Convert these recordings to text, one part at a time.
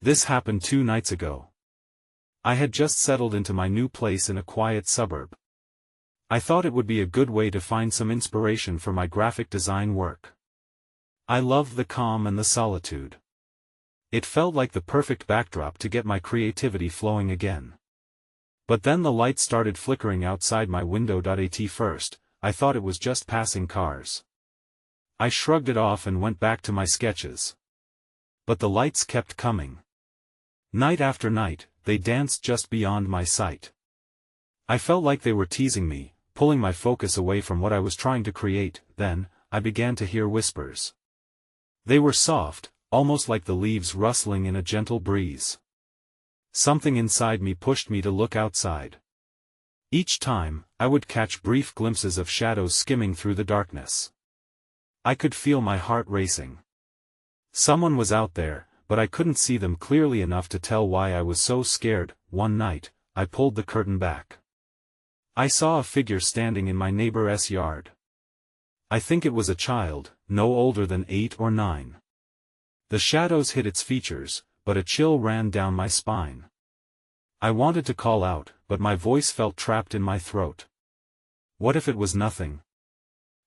This happened 2 nights ago. I had just settled into my new place in a quiet suburb. I thought it would be a good way to find some inspiration for my graphic design work. I loved the calm and the solitude. It felt like the perfect backdrop to get my creativity flowing again. But then the light started flickering outside my window. At first, I thought it was just passing cars. I shrugged it off and went back to my sketches. But the lights kept coming. Night after night, they danced just beyond my sight. I felt like they were teasing me, pulling my focus away from what I was trying to create. Then, I began to hear whispers. They were soft, almost like the leaves rustling in a gentle breeze. Something inside me pushed me to look outside. Each time, I would catch brief glimpses of shadows skimming through the darkness. I could feel my heart racing. Someone was out there, but I couldn't see them clearly enough to tell why I was so scared. One night, I pulled the curtain back. I saw a figure standing in my neighbor's yard. I think it was a child, no older than 8 or 9. The shadows hid its features, but a chill ran down my spine. I wanted to call out, but my voice felt trapped in my throat. What if it was nothing?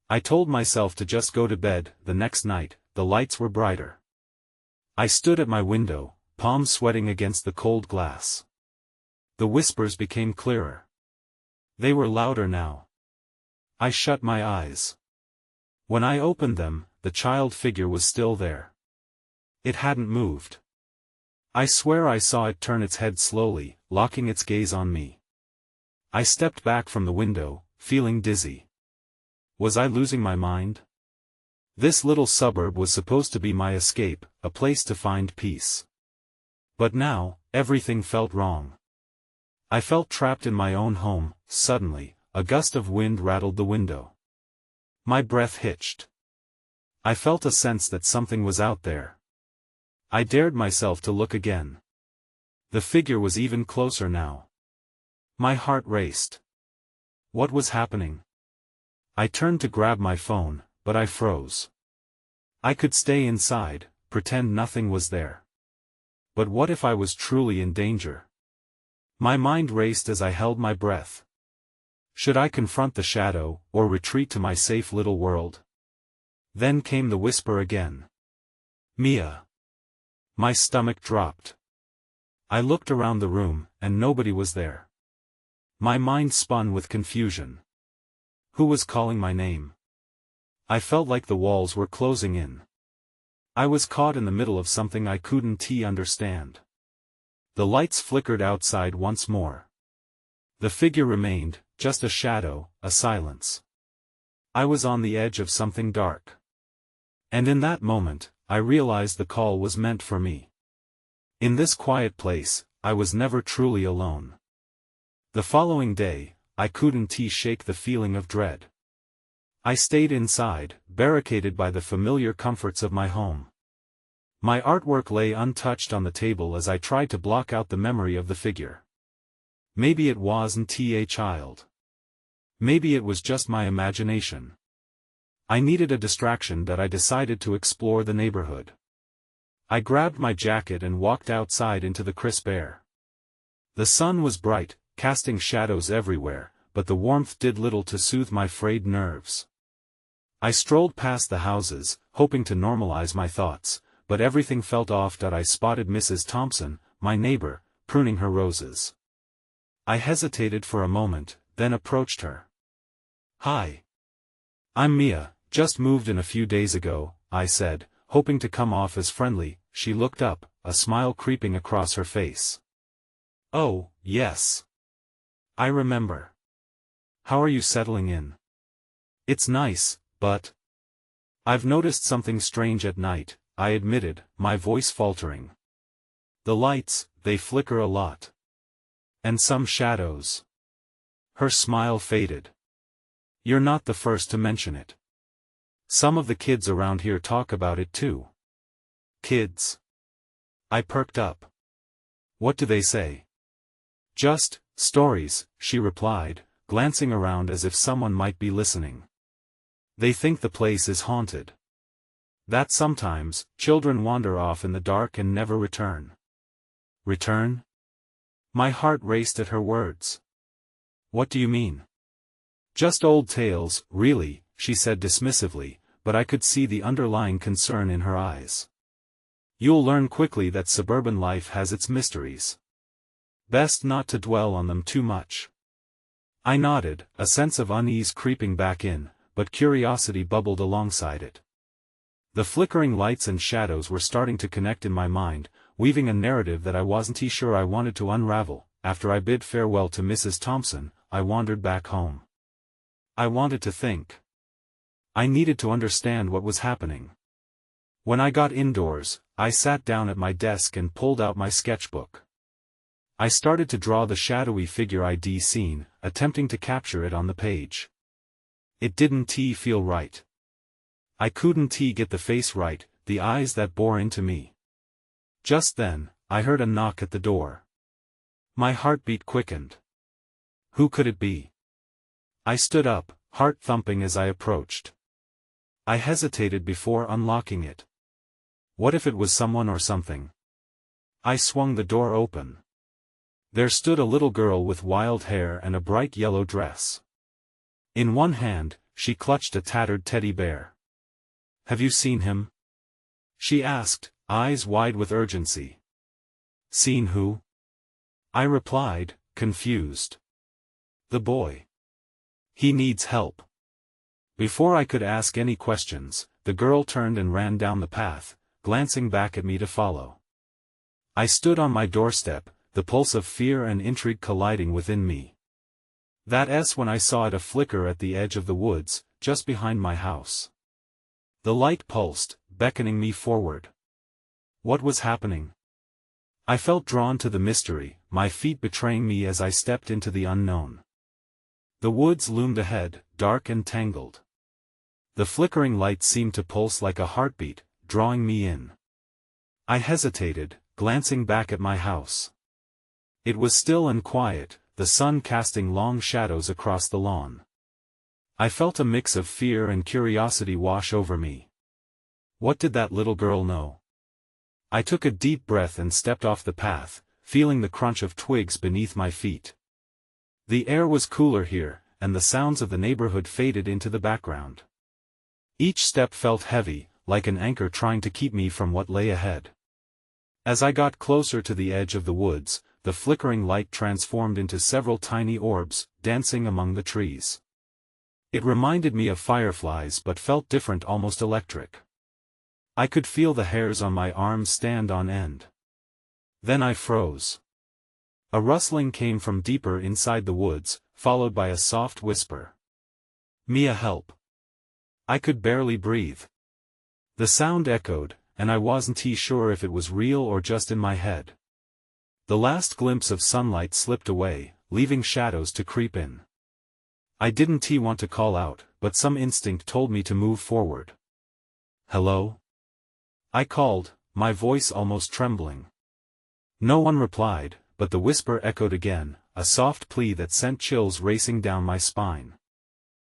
I told myself to just go to bed. The next night, the lights were brighter. I stood at my window, palms sweating against the cold glass. The whispers became clearer. They were louder now. I shut my eyes. When I opened them, the child figure was still there. It hadn't moved. I swear I saw it turn its head slowly, locking its gaze on me. I stepped back from the window, feeling dizzy. Was I losing my mind? This little suburb was supposed to be my escape, a place to find peace. But now, everything felt wrong. I felt trapped in my own home. Suddenly, a gust of wind rattled the window. My breath hitched. I felt a sense that something was out there. I dared myself to look again. The figure was even closer now. My heart raced. What was happening? I turned to grab my phone, but I froze. I could stay inside, pretend nothing was there. But what if I was truly in danger? My mind raced as I held my breath. Should I confront the shadow, or retreat to my safe little world? Then came the whisper again. Mia. My stomach dropped. I looked around the room, and nobody was there. My mind spun with confusion. Who was calling my name? I felt like the walls were closing in. I was caught in the middle of something I couldn't understand. The lights flickered outside once more. The figure remained, just a shadow, a silence. I was on the edge of something dark. And in that moment, I realized the call was meant for me. In this quiet place, I was never truly alone. The following day, I couldn't shake the feeling of dread. I stayed inside, barricaded by the familiar comforts of my home. My artwork lay untouched on the table as I tried to block out the memory of the figure. Maybe it wasn't a child. Maybe it was just my imagination. I needed a distraction that I decided to explore the neighborhood. I grabbed my jacket and walked outside into the crisp air. The sun was bright, casting shadows everywhere, but the warmth did little to soothe my frayed nerves. I strolled past the houses, hoping to normalize my thoughts, but everything felt off. I spotted Mrs. Thompson, my neighbor, pruning her roses. I hesitated for a moment, then approached her. Hi. I'm Mia, just moved in a few days ago, I said, hoping to come off as friendly. She looked up, a smile creeping across her face. Oh, yes. I remember. How are you settling in? It's nice, but I've noticed something strange at night, I admitted, my voice faltering. The lights, they flicker a lot. And some shadows. Her smile faded. You're not the first to mention it. Some of the kids around here talk about it too. Kids? I perked up. What do they say? Just stories, she replied, glancing around as if someone might be listening. They think the place is haunted. That sometimes, children wander off in the dark and never return. Return? My heart raced at her words. What do you mean? Just old tales, really, she said dismissively, but I could see the underlying concern in her eyes. You'll learn quickly that suburban life has its mysteries. Best not to dwell on them too much. I nodded, a sense of unease creeping back in, but curiosity bubbled alongside it. The flickering lights and shadows were starting to connect in my mind, weaving a narrative that I wasn't sure I wanted to unravel. After I bid farewell to Mrs. Thompson, I wandered back home. I wanted to think. I needed to understand what was happening. When I got indoors, I sat down at my desk and pulled out my sketchbook. I started to draw the shadowy figure I'd seen, attempting to capture it on the page. It didn't feel right. I couldn't get the face right, the eyes that bore into me. Just then, I heard a knock at the door. My heartbeat quickened. Who could it be? I stood up, heart thumping as I approached. I hesitated before unlocking it. What if it was someone or something? I swung the door open. There stood a little girl with wild hair and a bright yellow dress. In one hand, she clutched a tattered teddy bear. Have you seen him? She asked, eyes wide with urgency. Seen who? I replied, confused. The boy. He needs help. Before I could ask any questions, the girl turned and ran down the path, glancing back at me to follow. I stood on my doorstep, the pulse of fear and intrigue colliding within me. That's when I saw it a flicker at the edge of the woods, just behind my house. The light pulsed, beckoning me forward. What was happening? I felt drawn to the mystery, my feet betraying me as I stepped into the unknown. The woods loomed ahead, dark and tangled. The flickering light seemed to pulse like a heartbeat, drawing me in. I hesitated, glancing back at my house. It was still and quiet, the sun casting long shadows across the lawn. I felt a mix of fear and curiosity wash over me. What did that little girl know? I took a deep breath and stepped off the path, feeling the crunch of twigs beneath my feet. The air was cooler here, and the sounds of the neighborhood faded into the background. Each step felt heavy, like an anchor trying to keep me from what lay ahead. As I got closer to the edge of the woods, the flickering light transformed into several tiny orbs, dancing among the trees. It reminded me of fireflies but felt different, almost electric. I could feel the hairs on my arms stand on end. Then I froze. A rustling came from deeper inside the woods, followed by a soft whisper. Mia, help. I could barely breathe. The sound echoed, and I wasn't sure if it was real or just in my head. The last glimpse of sunlight slipped away, leaving shadows to creep in. I didn't want to call out, but some instinct told me to move forward. Hello? I called, my voice almost trembling. No one replied, but the whisper echoed again, a soft plea that sent chills racing down my spine.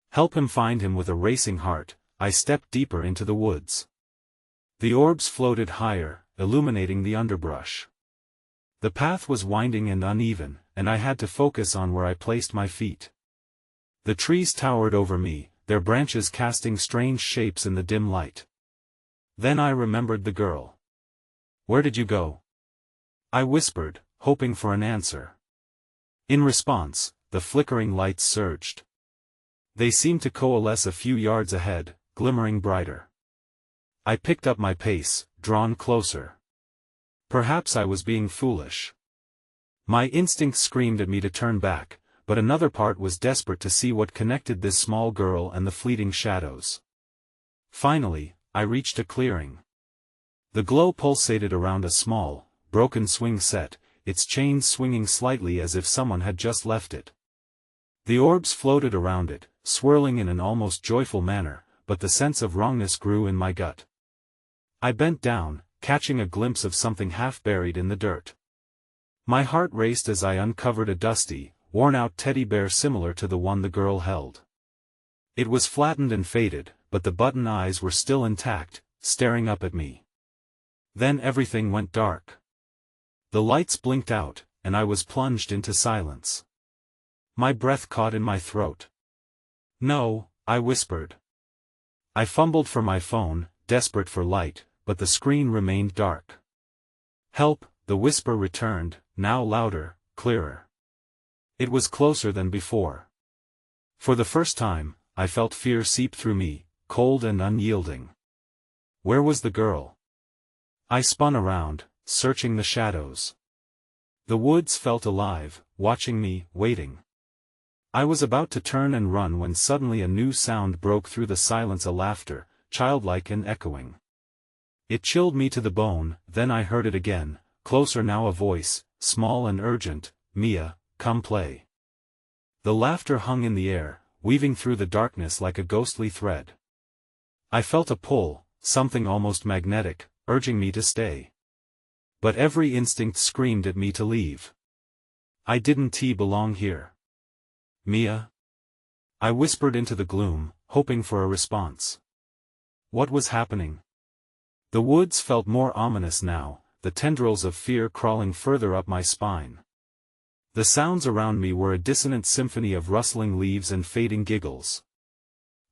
Help him find him. With a racing heart, I stepped deeper into the woods. The orbs floated higher, illuminating the underbrush. The path was winding and uneven, and I had to focus on where I placed my feet. The trees towered over me, their branches casting strange shapes in the dim light. Then I remembered the girl. Where did you go? I whispered, hoping for an answer. In response, the flickering lights surged. They seemed to coalesce a few yards ahead, glimmering brighter. I picked up my pace, drawn closer. Perhaps I was being foolish. My instinct screamed at me to turn back, but another part was desperate to see what connected this small girl and the fleeting shadows. Finally, I reached a clearing. The glow pulsated around a small, broken swing set, its chains swinging slightly as if someone had just left it. The orbs floated around it, swirling in an almost joyful manner, but the sense of wrongness grew in my gut. I bent down, catching a glimpse of something half buried in the dirt. My heart raced as I uncovered a dusty, worn-out teddy bear similar to the one the girl held. It was flattened and faded, but the button eyes were still intact, staring up at me. Then everything went dark. The lights blinked out, and I was plunged into silence. My breath caught in my throat. "No," I whispered. I fumbled for my phone, desperate for light, but the screen remained dark. "Help," the whisper returned, now louder, clearer. It was closer than before. For the first time, I felt fear seep through me, cold and unyielding. Where was the girl? I spun around, searching the shadows. The woods felt alive, watching me, waiting. I was about to turn and run when suddenly a new sound broke through the silence, a laughter, childlike and echoing. It chilled me to the bone, then I heard it again, closer now, a voice, small and urgent, "Mia, come play." The laughter hung in the air, weaving through the darkness like a ghostly thread. I felt a pull, something almost magnetic, urging me to stay. But every instinct screamed at me to leave. I didn't belong here. "Mia?" I whispered into the gloom, hoping for a response. What was happening? The woods felt more ominous now, the tendrils of fear crawling further up my spine. The sounds around me were a dissonant symphony of rustling leaves and fading giggles.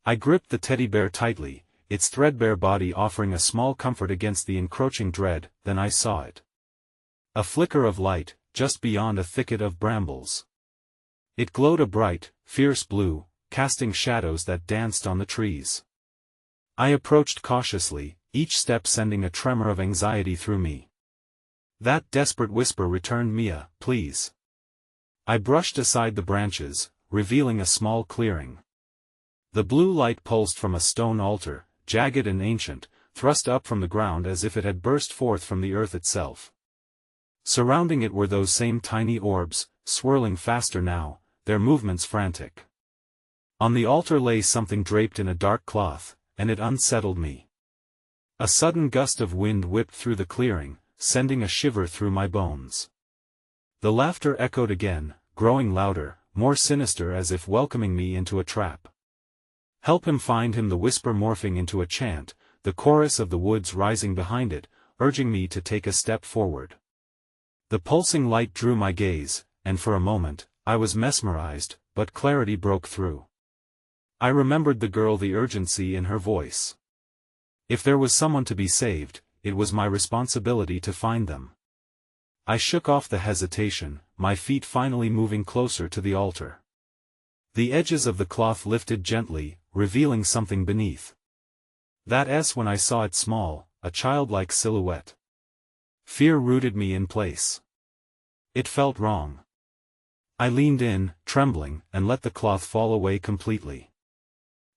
I gripped the teddy bear tightly, its threadbare body offering a small comfort against the encroaching dread. Then I saw it. A flicker of light, just beyond a thicket of brambles. It glowed a bright, fierce blue, casting shadows that danced on the trees. I approached cautiously, each step sending a tremor of anxiety through me. That desperate whisper returned, "Mia, please." I brushed aside the branches, revealing a small clearing. The blue light pulsed from a stone altar, jagged and ancient, thrust up from the ground as if it had burst forth from the earth itself. Surrounding it were those same tiny orbs, swirling faster now, their movements frantic. On the altar lay something draped in a dark cloth, and it unsettled me. A sudden gust of wind whipped through the clearing, sending a shiver through my bones. The laughter echoed again, growing louder, more sinister, as if welcoming me into a trap. "Help him, find him," the whisper morphing into a chant, the chorus of the woods rising behind it, urging me to take a step forward. The pulsing light drew my gaze, and for a moment, I was mesmerized, but clarity broke through. I remembered the girl, the urgency in her voice. If there was someone to be saved, it was my responsibility to find them. I shook off the hesitation, my feet finally moving closer to the altar. The edges of the cloth lifted gently, revealing something beneath. That S when I saw it, small, a childlike silhouette. Fear rooted me in place. It felt wrong. I leaned in, trembling, and let the cloth fall away completely.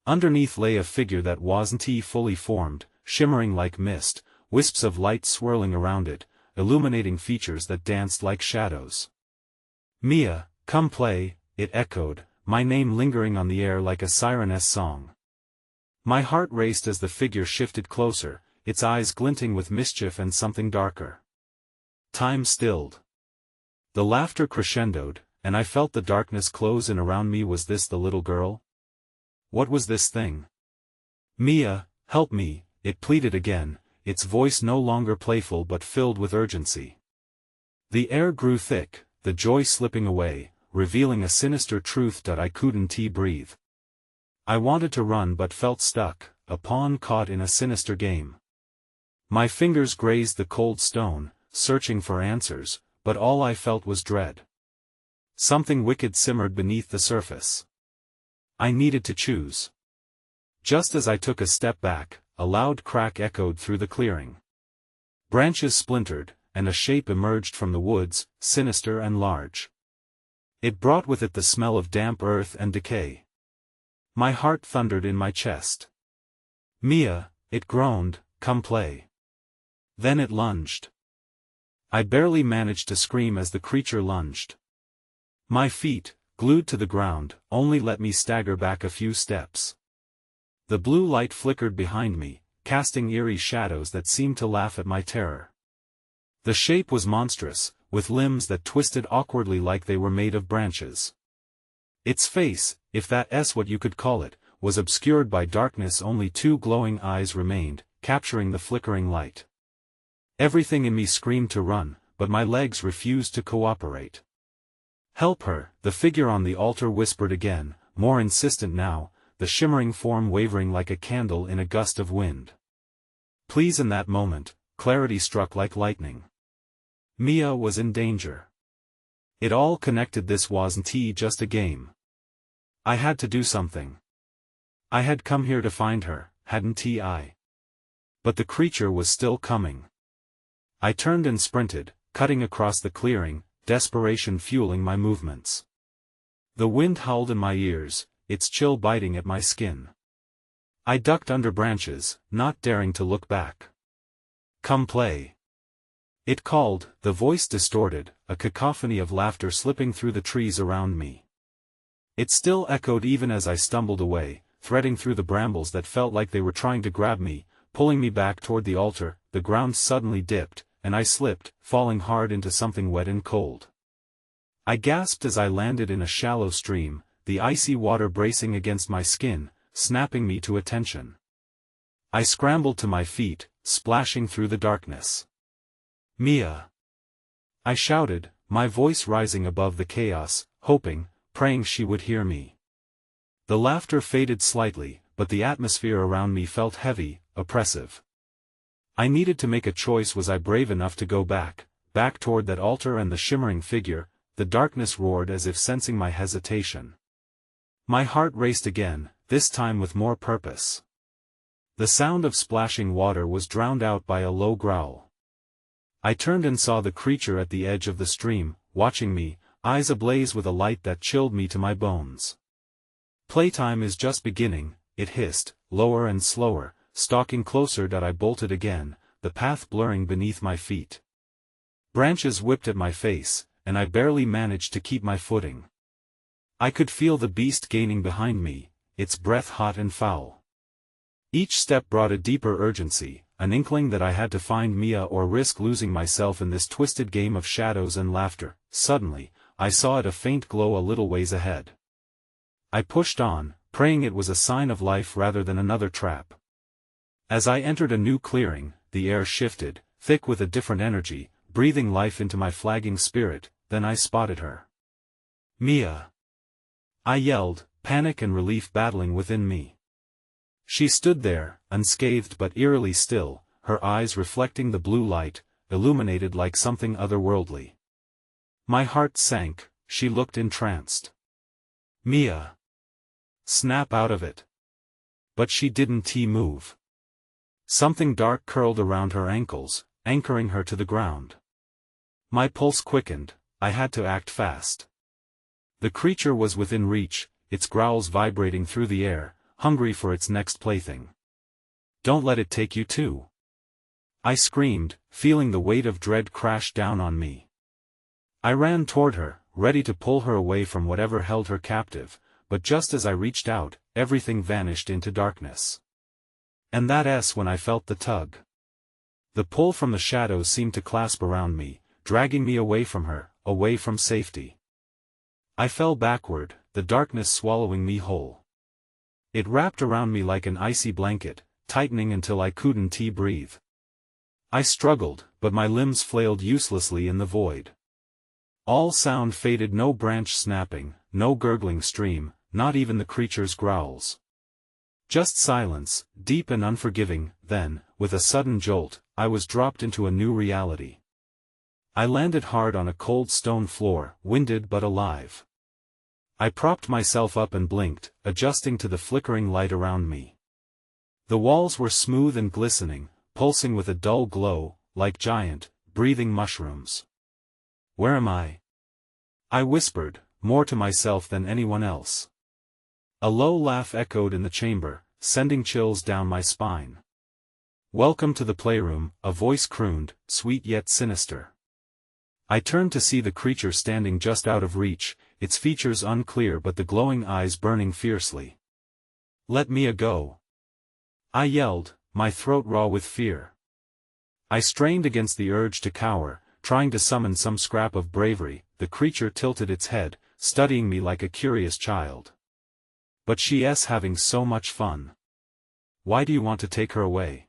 Underneath lay a figure that wasn't fully formed, shimmering like mist, wisps of light swirling around it, illuminating features that danced like shadows. "Mia, come play," it echoed, my name lingering on the air like a siren's song. My heart raced as the figure shifted closer, its eyes glinting with mischief and something darker. Time stilled. The laughter crescendoed, and I felt the darkness close in around me. Was this the little girl? What was this thing? "Mia, help me," it pleaded again, its voice no longer playful but filled with urgency. The air grew thick, the joy slipping away, revealing a sinister truth that I couldn't breathe. I wanted to run but felt stuck, a pawn caught in a sinister game. My fingers grazed the cold stone, searching for answers, but all I felt was dread. Something wicked simmered beneath the surface. I needed to choose. Just as I took a step back, a loud crack echoed through the clearing. Branches splintered, and a shape emerged from the woods, sinister and large. It brought with it the smell of damp earth and decay. My heart thundered in my chest. "Mia," it groaned, "come play." Then it lunged. I barely managed to scream as the creature lunged. My feet, glued to the ground, only let me stagger back a few steps. The blue light flickered behind me, casting eerie shadows that seemed to laugh at my terror. The shape was monstrous, with limbs that twisted awkwardly like they were made of branches. Its face, if that's what you could call it, was obscured by darkness. Only two glowing eyes remained, capturing the flickering light. Everything in me screamed to run, but my legs refused to cooperate. "Help her," the figure on the altar whispered again, more insistent now, the shimmering form wavering like a candle in a gust of wind. Please. In that moment, clarity struck like lightning. Mia was in danger. It all connected. This wasn't just a game. I had to do something. I had come here to find her, hadn't I? But the creature was still coming. I turned and sprinted, cutting across the clearing, desperation fueling my movements. The wind howled in my ears, its chill biting at my skin. I ducked under branches, not daring to look back. "Come play," it called, the voice distorted, a cacophony of laughter slipping through the trees around me. It still echoed even as I stumbled away, threading through the brambles that felt like they were trying to grab me, pulling me back toward the altar. The ground suddenly dipped, and I slipped, falling hard into something wet and cold. I gasped as I landed in a shallow stream, the icy water bracing against my skin, snapping me to attention. I scrambled to my feet, splashing through the darkness. "Mia!" I shouted, my voice rising above the chaos, hoping, praying she would hear me. The laughter faded slightly, but the atmosphere around me felt heavy, oppressive. I needed to make a choice. Was I brave enough to go back toward that altar and the shimmering figure? The darkness roared as if sensing my hesitation. My heart raced again, this time with more purpose. The sound of splashing water was drowned out by a low growl. I turned and saw the creature at the edge of the stream, watching me, eyes ablaze with a light that chilled me to my bones. "Playtime is just beginning," it hissed, lower and slower, stalking closer. I bolted again, the path blurring beneath my feet. Branches whipped at my face, and I barely managed to keep my footing. I could feel the beast gaining behind me, its breath hot and foul. Each step brought a deeper urgency, an inkling that I had to find Mia or risk losing myself in this twisted game of shadows and laughter. Suddenly, I saw it, a faint glow a little ways ahead. I pushed on, praying it was a sign of life rather than another trap. As I entered a new clearing, the air shifted, thick with a different energy, breathing life into my flagging spirit. Then I spotted her. "Mia!" I yelled, panic and relief battling within me. She stood there, unscathed but eerily still, her eyes reflecting the blue light, illuminated like something otherworldly. My heart sank. She looked entranced. "Mia!" "Snap out of it!" But she didn't move. Something dark curled around her ankles, anchoring her to the ground. My pulse quickened. I had to act fast. The creature was within reach, its growls vibrating through the air, hungry for its next plaything. "Don't let it take you too!" I screamed, feeling the weight of dread crash down on me. I ran toward her, ready to pull her away from whatever held her captive, but just as I reached out, everything vanished into darkness. And that's when I felt the tug. The pull from the shadows seemed to clasp around me, dragging me away from her, away from safety. I fell backward, the darkness swallowing me whole. It wrapped around me like an icy blanket, tightening until I couldn't breathe. I struggled, but my limbs flailed uselessly in the void. All sound faded, no branch snapping, no gurgling stream, not even the creature's growls. Just silence, deep and unforgiving. Then, with a sudden jolt, I was dropped into a new reality. I landed hard on a cold stone floor, winded but alive. I propped myself up and blinked, adjusting to the flickering light around me. The walls were smooth and glistening, pulsing with a dull glow, like giant, breathing mushrooms. "Where am I?" I whispered, more to myself than anyone else. A low laugh echoed in the chamber, sending chills down my spine. "Welcome to the playroom," a voice crooned, sweet yet sinister. I turned to see the creature standing just out of reach, its features unclear but the glowing eyes burning fiercely. "Let Mia go!" I yelled, my throat raw with fear. I strained against the urge to cower, trying to summon some scrap of bravery. The creature tilted its head, studying me like a curious child. "But she's having so much fun. Why do you want to take her away?"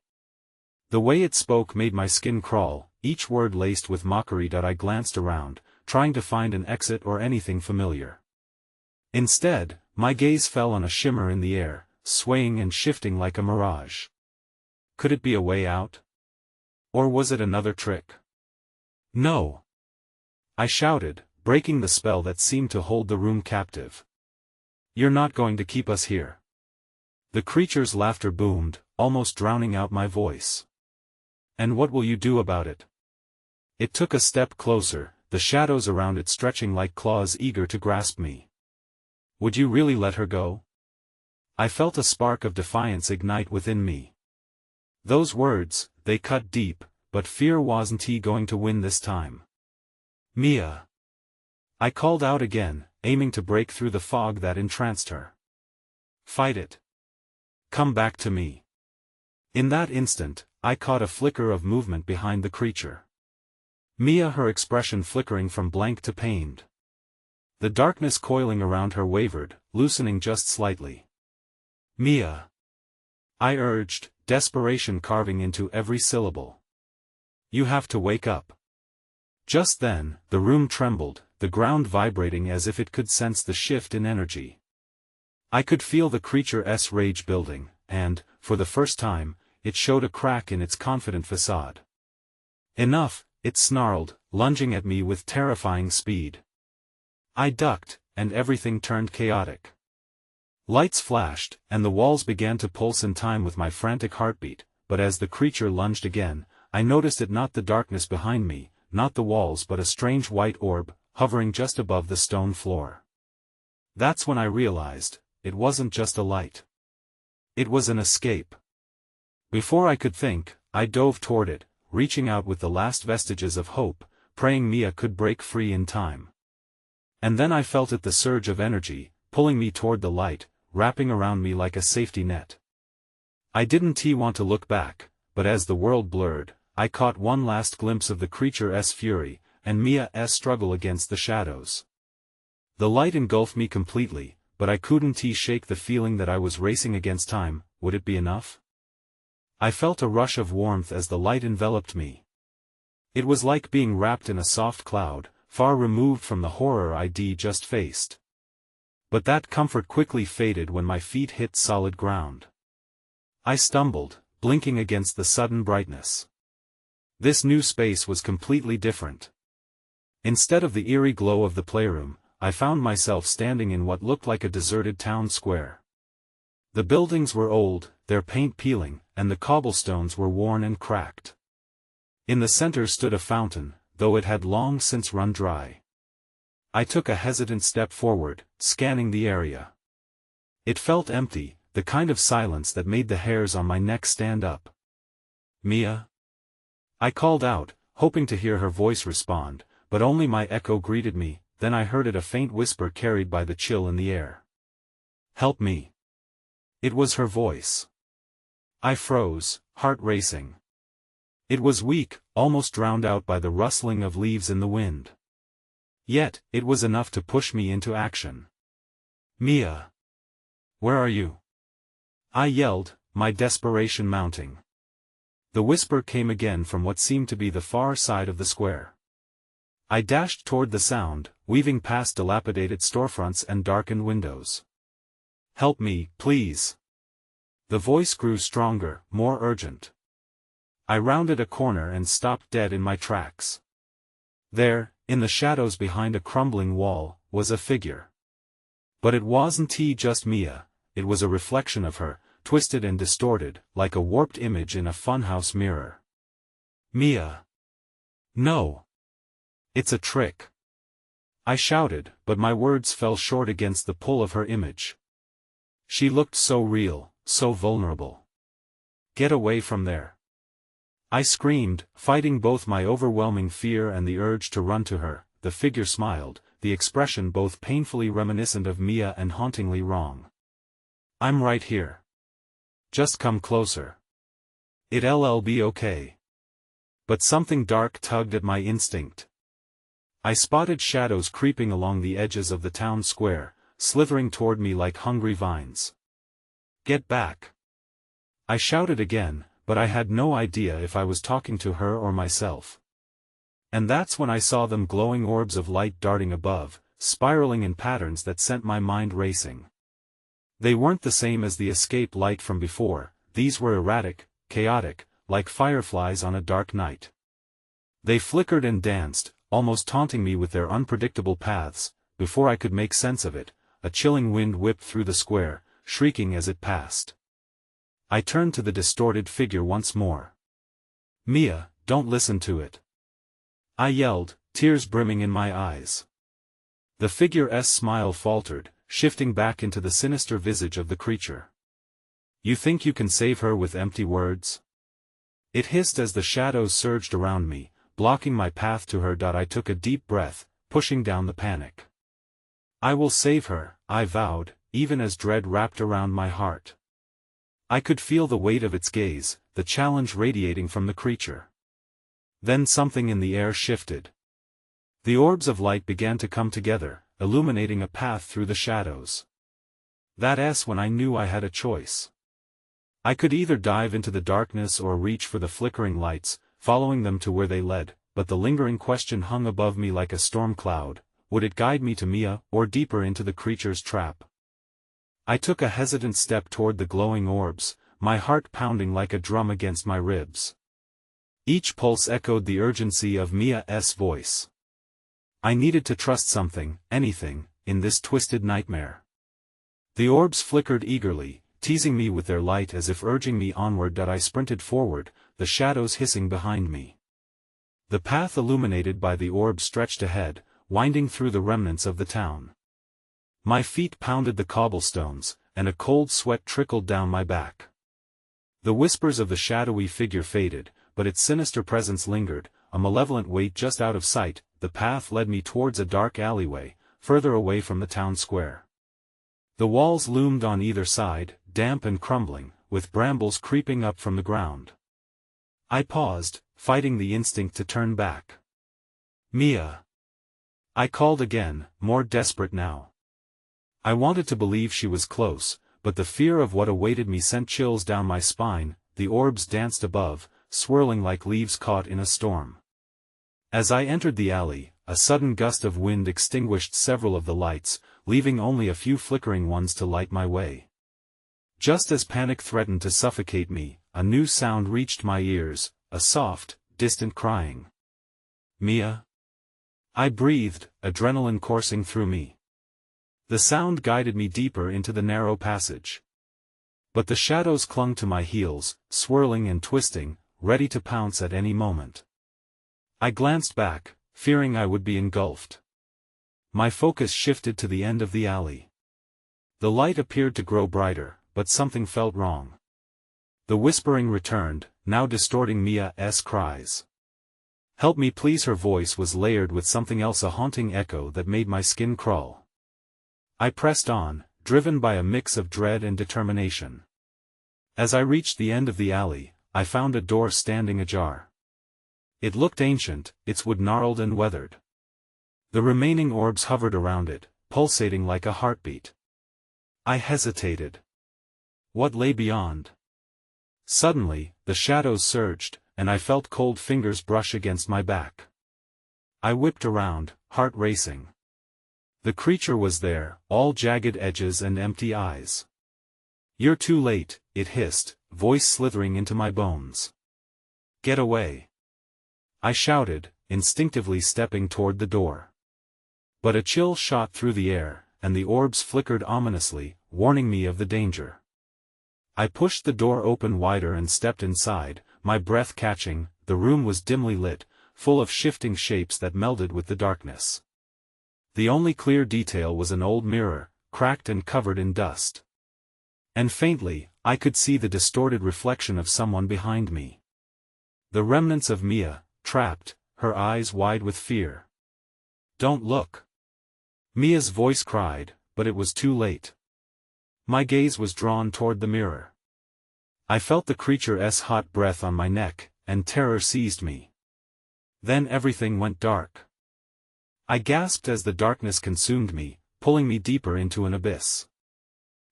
The way it spoke made my skin crawl, each word laced with mockery. I glanced around, trying to find an exit or anything familiar. Instead, my gaze fell on a shimmer in the air, swaying and shifting like a mirage. Could it be a way out? Or was it another trick? No! I shouted, breaking the spell that seemed to hold the room captive. You're not going to keep us here. The creature's laughter boomed, almost drowning out my voice. And what will you do about it? It took a step closer, the shadows around it stretching like claws eager to grasp me. Would you really let her go? I felt a spark of defiance ignite within me. Those words, they cut deep, but fear wasn't going to win this time. Mia! I called out again, aiming to break through the fog that entranced her. Fight it. Come back to me. In that instant, I caught a flicker of movement behind the creature. Mia, her expression flickering from blank to pained. The darkness coiling around her wavered, loosening just slightly. Mia! I urged, desperation carving into every syllable. You have to wake up. Just then, the room trembled, the ground vibrating as if it could sense the shift in energy. I could feel the creature's rage building, and, for the first time, it showed a crack in its confident facade. Enough, it snarled, lunging at me with terrifying speed. I ducked, and everything turned chaotic. Lights flashed, and the walls began to pulse in time with my frantic heartbeat, but as the creature lunged again, I noticed it not the darkness behind me, not the walls but a strange white orb, hovering just above the stone floor. That's when I realized, it wasn't just a light. It was an escape. Before I could think, I dove toward it, reaching out with the last vestiges of hope, praying Mia could break free in time. And then I felt it, the surge of energy, pulling me toward the light, wrapping around me like a safety net. I didn't want to look back, but as the world blurred, I caught one last glimpse of the creature's fury, and Mia's struggle against the shadows. The light engulfed me completely, but I couldn't shake the feeling that I was racing against time. Would it be enough? I felt a rush of warmth as the light enveloped me. It was like being wrapped in a soft cloud, far removed from the horror I'd just faced. But that comfort quickly faded when my feet hit solid ground. I stumbled, blinking against the sudden brightness. This new space was completely different. Instead of the eerie glow of the playroom, I found myself standing in what looked like a deserted town square. The buildings were old, their paint peeling, and the cobblestones were worn and cracked. In the center stood a fountain, though it had long since run dry. I took a hesitant step forward, scanning the area. It felt empty, the kind of silence that made the hairs on my neck stand up. Mia? I called out, hoping to hear her voice respond, but only my echo greeted me. Then I heard it, a faint whisper carried by the chill in the air. Help me. It was her voice. I froze, heart racing. It was weak, almost drowned out by the rustling of leaves in the wind. Yet, it was enough to push me into action. Mia! Where are you? I yelled, my desperation mounting. The whisper came again from what seemed to be the far side of the square. I dashed toward the sound, weaving past dilapidated storefronts and darkened windows. Help me, please. The voice grew stronger, more urgent. I rounded a corner and stopped dead in my tracks. There, in the shadows behind a crumbling wall, was a figure. But it wasn't just Mia, it was a reflection of her, twisted and distorted, like a warped image in a funhouse mirror. Mia! No! It's a trick! I shouted, but my words fell short against the pull of her image. She looked so real, so vulnerable. Get away from there! I screamed, fighting both my overwhelming fear and the urge to run to her. The figure smiled, the expression both painfully reminiscent of Mia and hauntingly wrong. I'm right here. Just come closer. It'll be okay. But something dark tugged at my instinct. I spotted shadows creeping along the edges of the town square, slithering toward me like hungry vines. Get back! I shouted again, but I had no idea if I was talking to her or myself. And that's when I saw them glowing orbs of light darting above, spiraling in patterns that sent my mind racing. They weren't the same as the escape light from before, these were erratic, chaotic, like fireflies on a dark night. They flickered and danced, almost taunting me with their unpredictable paths. Before I could make sense of it, a chilling wind whipped through the square, shrieking as it passed. I turned to the distorted figure once more. "Mia, don't listen to it," I yelled, tears brimming in my eyes. The figure's smile faltered, shifting back into the sinister visage of the creature. "You think you can save her with empty words?" It hissed as the shadows surged around me, blocking my path to her. I took a deep breath, pushing down the panic. "I will save her," I vowed, even as dread wrapped around my heart. I could feel the weight of its gaze, the challenge radiating from the creature. Then something in the air shifted. The orbs of light began to come together, illuminating a path through the shadows. That's when I knew I had a choice. I could either dive into the darkness or reach for the flickering lights, following them to where they led, but the lingering question hung above me like a storm cloud: would it guide me to Mia, or deeper into the creature's trap? I took a hesitant step toward the glowing orbs, my heart pounding like a drum against my ribs. Each pulse echoed the urgency of Mia's voice. I needed to trust something, anything, in this twisted nightmare. The orbs flickered eagerly, teasing me with their light as if urging me onward. I sprinted forward, the shadows hissing behind me. The path illuminated by the orbs stretched ahead, winding through the remnants of the town. My feet pounded the cobblestones, and a cold sweat trickled down my back. The whispers of the shadowy figure faded, but its sinister presence lingered, a malevolent weight just out of sight. The path led me towards a dark alleyway, further away from the town square. The walls loomed on either side, damp and crumbling, with brambles creeping up from the ground. I paused, fighting the instinct to turn back. "Mia!" I called again, more desperate now. I wanted to believe she was close, but the fear of what awaited me sent chills down my spine. The orbs danced above, swirling like leaves caught in a storm. As I entered the alley, a sudden gust of wind extinguished several of the lights, leaving only a few flickering ones to light my way. Just as panic threatened to suffocate me, a new sound reached my ears, a soft, distant crying. "Mia?" I breathed, adrenaline coursing through me. The sound guided me deeper into the narrow passage. But the shadows clung to my heels, swirling and twisting, ready to pounce at any moment. I glanced back, fearing I would be engulfed. My focus shifted to the end of the alley. The light appeared to grow brighter, but something felt wrong. The whispering returned, now distorting Mia's cries. "Help me please." Her voice was layered with something else, a haunting echo that made my skin crawl. I pressed on, driven by a mix of dread and determination. As I reached the end of the alley, I found a door standing ajar. It looked ancient, its wood gnarled and weathered. The remaining orbs hovered around it, pulsating like a heartbeat. I hesitated. What lay beyond? Suddenly, the shadows surged, and I felt cold fingers brush against my back. I whipped around, heart racing. The creature was there, all jagged edges and empty eyes. "You're too late," it hissed, voice slithering into my bones. "Get away!" I shouted, instinctively stepping toward the door. But a chill shot through the air, and the orbs flickered ominously, warning me of the danger. I pushed the door open wider and stepped inside, my breath catching. The room was dimly lit, full of shifting shapes that melded with the darkness. The only clear detail was an old mirror, cracked and covered in dust. And faintly, I could see the distorted reflection of someone behind me. The remnants of Mia, trapped, her eyes wide with fear. "Don't look!" Mia's voice cried, but it was too late. My gaze was drawn toward the mirror. I felt the creature's hot breath on my neck, and terror seized me. Then everything went dark. I gasped as the darkness consumed me, pulling me deeper into an abyss.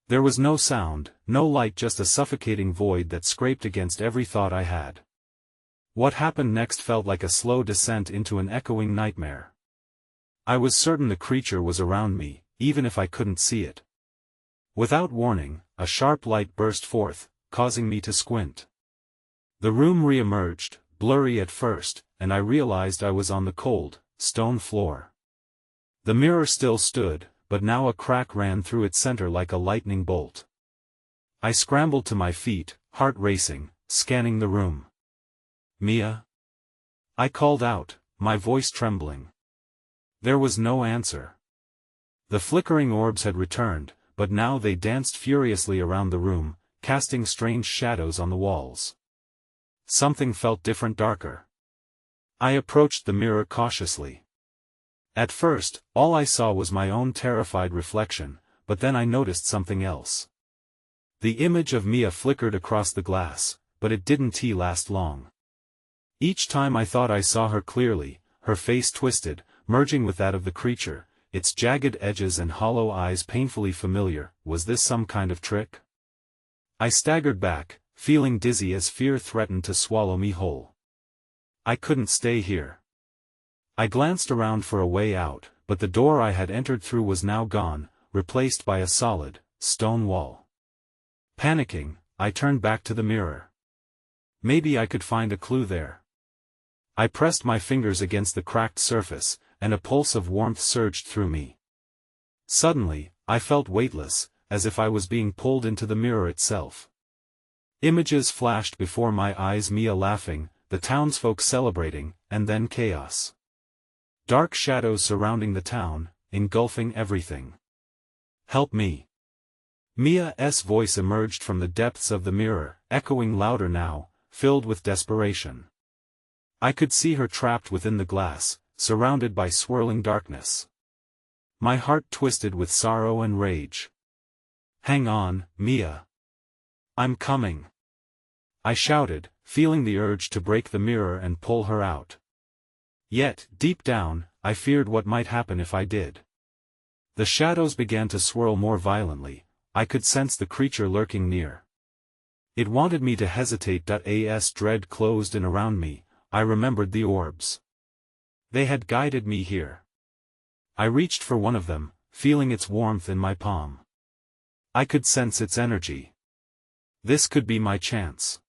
There was no sound, no light, just a suffocating void that scraped against every thought I had. What happened next felt like a slow descent into an echoing nightmare. I was certain the creature was around me, even if I couldn't see it. Without warning, a sharp light burst forth, causing me to squint. The room re-emerged, blurry at first, and I realized I was on the cold, stone floor. The mirror still stood, but now a crack ran through its center like a lightning bolt. I scrambled to my feet, heart racing, scanning the room. "Mia?" I called out, my voice trembling. There was no answer. The flickering orbs had returned, but now they danced furiously around the room, casting strange shadows on the walls. Something felt different, darker. I approached the mirror cautiously. At first, all I saw was my own terrified reflection, but then I noticed something else. The image of Mia flickered across the glass, but it didn't last long. Each time I thought I saw her clearly, her face twisted, merging with that of the creature, its jagged edges and hollow eyes painfully familiar. Was this some kind of trick? I staggered back, feeling dizzy as fear threatened to swallow me whole. I couldn't stay here. I glanced around for a way out, but the door I had entered through was now gone, replaced by a solid, stone wall. Panicking, I turned back to the mirror. Maybe I could find a clue there. I pressed my fingers against the cracked surface, and a pulse of warmth surged through me. Suddenly, I felt weightless, as if I was being pulled into the mirror itself. Images flashed before my eyes: Mia laughing, the townsfolk celebrating, and then chaos. Dark shadows surrounding the town, engulfing everything. "Help me." Mia's voice emerged from the depths of the mirror, echoing louder now, filled with desperation. I could see her trapped within the glass, surrounded by swirling darkness. My heart twisted with sorrow and rage. "Hang on, Mia. I'm coming," I shouted, feeling the urge to break the mirror and pull her out. Yet, deep down, I feared what might happen if I did. The shadows began to swirl more violently. I could sense the creature lurking near. It wanted me to hesitate. As dread closed in around me, I remembered the orbs. They had guided me here. I reached for one of them, feeling its warmth in my palm. I could sense its energy. This could be my chance.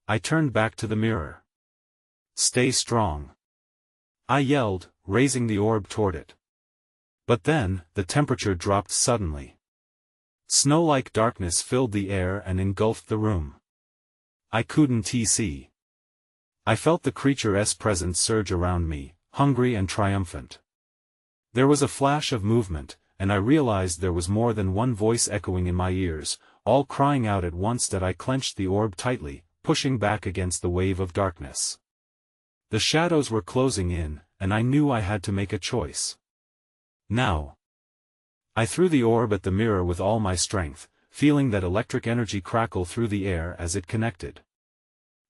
I turned back to the mirror. "Stay strong," I yelled, raising the orb toward it. But then, the temperature dropped suddenly. Snow-like darkness filled the air and engulfed the room. I couldn't see. I felt the creature's presence surge around me, hungry and triumphant. There was a flash of movement, and I realized there was more than one voice echoing in my ears, all crying out at once. I clenched the orb tightly, pushing back against the wave of darkness. The shadows were closing in, and I knew I had to make a choice. Now. I threw the orb at the mirror with all my strength, feeling that electric energy crackle through the air as it connected.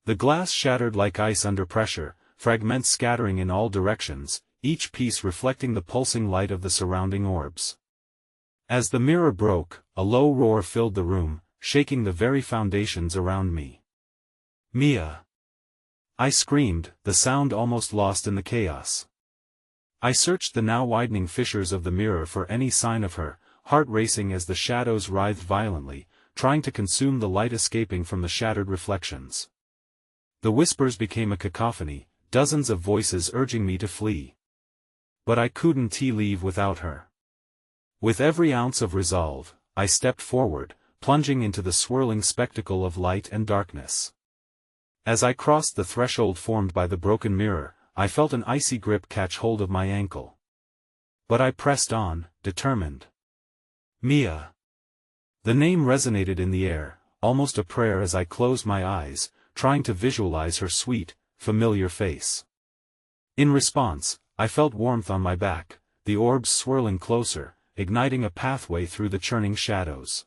The glass shattered like ice under pressure, fragments scattering in all directions, each piece reflecting the pulsing light of the surrounding orbs. As the mirror broke, a low roar filled the room, shaking the very foundations around me. "Mia!" I screamed, the sound almost lost in the chaos. I searched the now widening fissures of the mirror for any sign of her, heart racing as the shadows writhed violently, trying to consume the light escaping from the shattered reflections. The whispers became a cacophony, dozens of voices urging me to flee. But I couldn't leave without her. With every ounce of resolve, I stepped forward, plunging into the swirling spectacle of light and darkness. As I crossed the threshold formed by the broken mirror, I felt an icy grip catch hold of my ankle. But I pressed on, determined. "Mia!" The name resonated in the air, almost a prayer as I closed my eyes, trying to visualize her sweet, familiar face. In response, I felt warmth on my back, the orbs swirling closer, igniting a pathway through the churning shadows.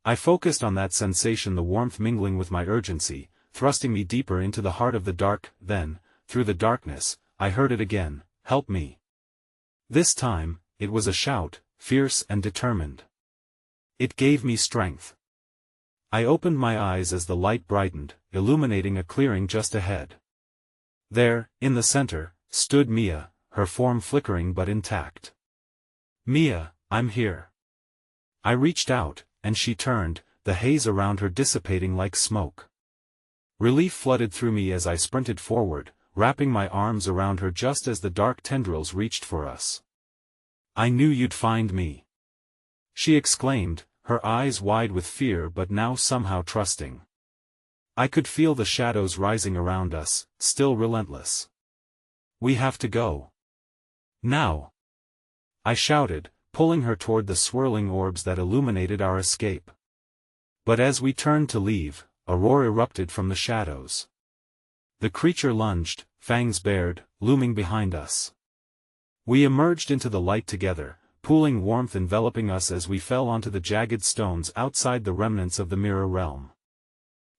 I focused on that sensation, the warmth mingling with my urgency, thrusting me deeper into the heart of the dark. Then, through the darkness, I heard it again: "Help me." This time, it was a shout, fierce and determined. It gave me strength. I opened my eyes as the light brightened, illuminating a clearing just ahead. There, in the center, stood Mia, her form flickering but intact. "Mia, I'm here." I reached out, and she turned, the haze around her dissipating like smoke. Relief flooded through me as I sprinted forward, wrapping my arms around her just as the dark tendrils reached for us. "I knew you'd find me," she exclaimed, her eyes wide with fear but now somehow trusting. I could feel the shadows rising around us, still relentless. "We have to go. Now!" I shouted, pulling her toward the swirling orbs that illuminated our escape. But as we turned to leave, a roar erupted from the shadows. The creature lunged, fangs bared, looming behind us. We emerged into the light together, pooling warmth enveloping us as we fell onto the jagged stones outside the remnants of the mirror realm.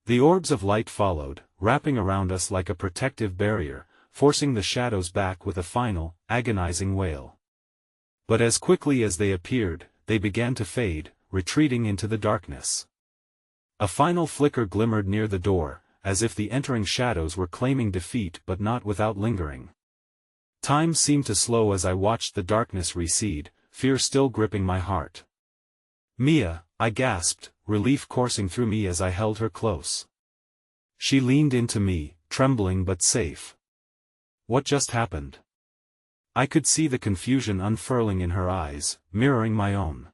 The orbs of light followed, wrapping around us like a protective barrier, forcing the shadows back with a final, agonizing wail. But as quickly as they appeared, they began to fade, retreating into the darkness. A final flicker glimmered near the door, as if the entering shadows were claiming defeat but not without lingering. Time seemed to slow as I watched the darkness recede, fear still gripping my heart. "Mia," I gasped, relief coursing through me as I held her close. She leaned into me, trembling but safe. "What just happened?" I could see the confusion unfurling in her eyes, mirroring my own.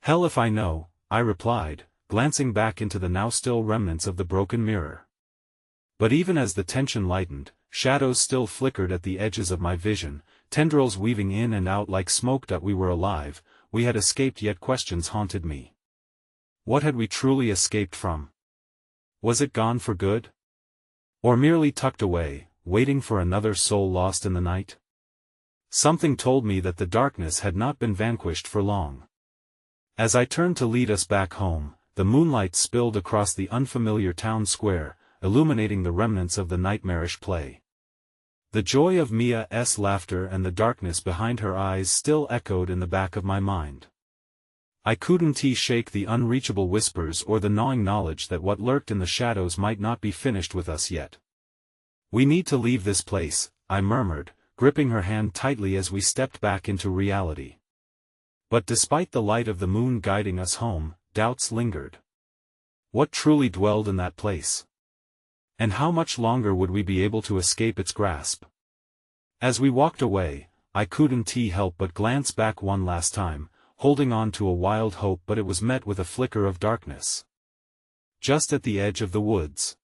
"Hell if I know," I replied, glancing back into the now still remnants of the broken mirror. But even as the tension lightened, shadows still flickered at the edges of my vision, tendrils weaving in and out like smoke that we were alive, we had escaped yet questions haunted me. What had we truly escaped from? Was it gone for good? Or merely tucked away, waiting for another soul lost in the night? Something told me that the darkness had not been vanquished for long. As I turned to lead us back home, the moonlight spilled across the unfamiliar town square, illuminating the remnants of the nightmarish play. The joy of Mia's laughter and the darkness behind her eyes still echoed in the back of my mind. I couldn't shake the unreachable whispers or the gnawing knowledge that what lurked in the shadows might not be finished with us yet. "We need to leave this place," I murmured, gripping her hand tightly as we stepped back into reality. But despite the light of the moon guiding us home, doubts lingered. What truly dwelled in that place? And how much longer would we be able to escape its grasp? As we walked away, I couldn't help but glance back one last time, holding on to a wild hope, but it was met with a flicker of darkness. Just at the edge of the woods,